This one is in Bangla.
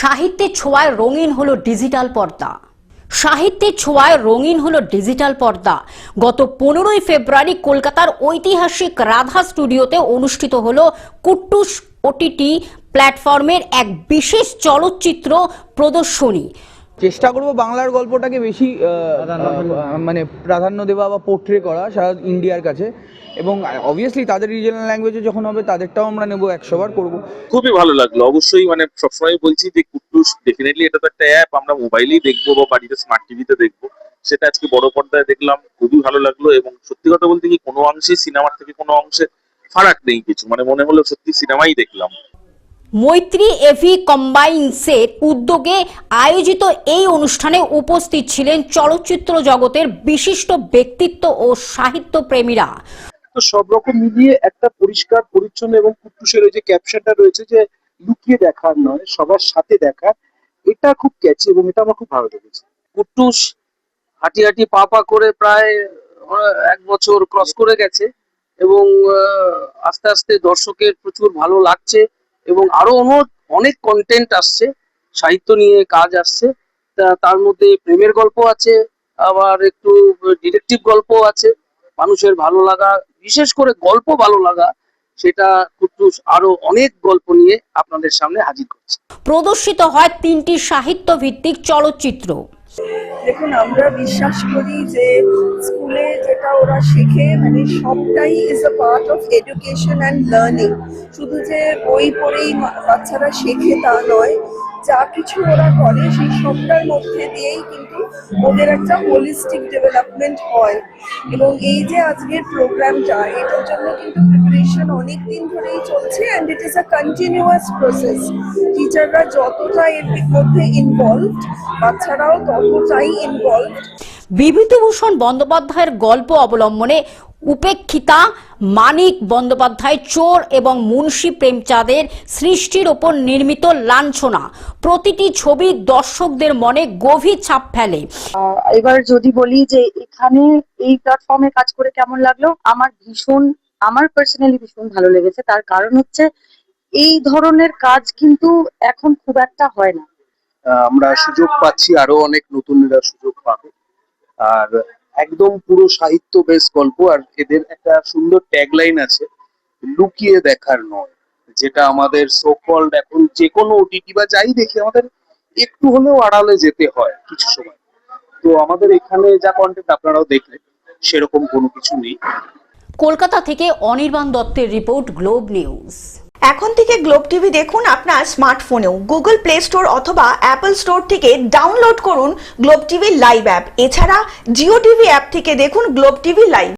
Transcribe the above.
সাহিত্যের ছোঁয়ায় রঙিন হলো ডিজিটাল পর্দা। সাহিত্যের ছোঁয়ায় রঙিন হলো ডিজিটাল পর্দা। গত 15ই ফেব্রুয়ারি কলকাতার ঐতিহাসিক রাধা স্টুডিওতে অনুষ্ঠিত হলো কুট্টুস ওটিটি প্ল্যাটফর্মের এক বিশেষ চলচ্চিত্র প্রদর্শনী। চেষ্টা করব বাংলার গল্পটাকে বেশি মানে প্রাধান্য দেওয়া বা পোর্ট্রে করা সারা ইন্ডিয়ার কাছে, এবং অবভিয়াসলি তাদের রিজনাল ল্যাঙ্গুয়েজে যখন হবে তাদেরটাও আমরা নেবো, 100 বার করবো। খুবই ভালো লাগলো। অবশ্যই মানে সবসময় বলছি যে কুট্টুস ডেফিনেটলি এটা তো একটা অ্যাপ, আমরা মোবাইলেই দেখবো বা বাড়িতে স্মার্ট টিভিতে দেখবো, সেটা আজকে বড় পর্দায় দেখলাম, খুবই ভালো লাগলো। এবং সত্যি কথা বলতে কি কোনো অংশে সিনেমার থেকে কোনো অংশে ফারাক নেই কিছু, মানে মনে হলো সত্যি সিনেমাই দেখলাম। মৈত্রী এভি কম্বাইন্সের উদ্যোগে আয়োজিত এই অনুষ্ঠানে উপস্থিত ছিলেন চলচ্চিত্র জগতের বিশিষ্ট ব্যক্তিত্ব ও সাহিত্য প্রেমীরা। তো সব রকম মিলিয়ে একটা পরিষ্কার পরিচ্ছন্ন এবং কুট্টুসের ওই যে ক্যাপশনটা রয়েছে যে লুকিয়ে দেখার নয়, সবার সাথে দেখা, এটা খুব ক্যাচি এবং এটা আমার খুব ভালো লেগেছে। কুট্টুস হাঁটি হাঁটি পা পা করে প্রায় 1 বছর ক্রস করে গেছে এবং আস্তে আস্তে দর্শকের প্রচুর ভালো লাগছে এবং আরো অনেক কন্টেন্ট আসছে, সাহিত্য নিয়ে কাজ আসছে। তার মধ্যে প্রেমের গল্প আছে, আবার একটু ডিটেকটিভ গল্প আছে। মানুষের ভালো লাগা, বিশেষ করে গল্প ভালো লাগা, সেটা কুট্টুস আরো অনেক গল্প নিয়ে আপনাদের সামনে হাজির করছে। প্রদর্শিত হয় 3টি সাহিত্য ভিত্তিক চলচ্চিত্র। দেখুন, আমরা বিশ্বাস করি যে স্কুলে যেটা ওরা শেখে মানে সবটাই is a part of education and learning. শুধু যে বই পড়েই বাচ্চারা শেখে তা নয়, যা কিছু ওরা করে সেই সবটার মধ্যে দিয়েই কিন্তু ওদের একটা হোলিস্টিক ডেভেলপমেন্ট হয়। এবং এই যে আজকের প্রোগ্রামটা, এটার জন্য কিন্তু প্রিপারেশন অনেক দিন ধরেই চলছে and it is a continuous process. টিচাররা যতটা এর মধ্যে ইনভলভড, বাচ্চারাও ততটাই ইনভলভড। বিভূতিভূষণ বন্দ্যোপাধ্যায়ের গল্প অবলম্বনে উপেক্ষিতা মানিক বন্দ্যোপাধ্যায় চোর এবং মুন্সী প্রেমচাঁদের সৃষ্টির ওপর নির্মিত লাঞ্ছনা প্রতিটি ছবি দর্শকদের মনে গভীর ছাপ ফেলে। এবার যদি বলি যে এখানে এই প্ল্যাটফর্মে কাজ করে কেমন লাগলো, আমার পার্সোনালি ভীষণ ভালো লেগেছে। তার কারণ হচ্ছে এই ধরনের কাজ কিন্তু এখন খুব একটা হয় না। আমরা সুযোগ পাচ্ছি, আরো অনেক নতুনরা সুযোগ পাবে। আর একদম পুরো সাহিত্য বেস গল্প, আর এদের একটা সুন্দর ট্যাগলাইন আছে, লুকিয়ে দেখার নয়, যেটা আমাদের সো কল্ড এখন যে কোনো ওটিটি বা যাই দেখি আমাদের একটু হলেও আড়ালে যেতে হয় কিছু সময়। তো আমাদের এখানে যা কন্টেন্ট আপনারাও দেখলেন, সেরকম কোনো কিছু নেই। কলকাতা থেকে অনির্বাণ দত্তের রিপোর্ট, গ্লোব নিউজ। এখন থেকে গ্লোব টিভি দেখুন আপনার স্মার্টফোনেও। গুগল প্লে স্টোর অথবা অ্যাপল স্টোর থেকে ডাউনলোড করুন গ্লোব টিভি লাইভ অ্যাপ। এছাড়া জিও টিভি অ্যাপ থেকে দেখুন গ্লোব টিভি লাইভ।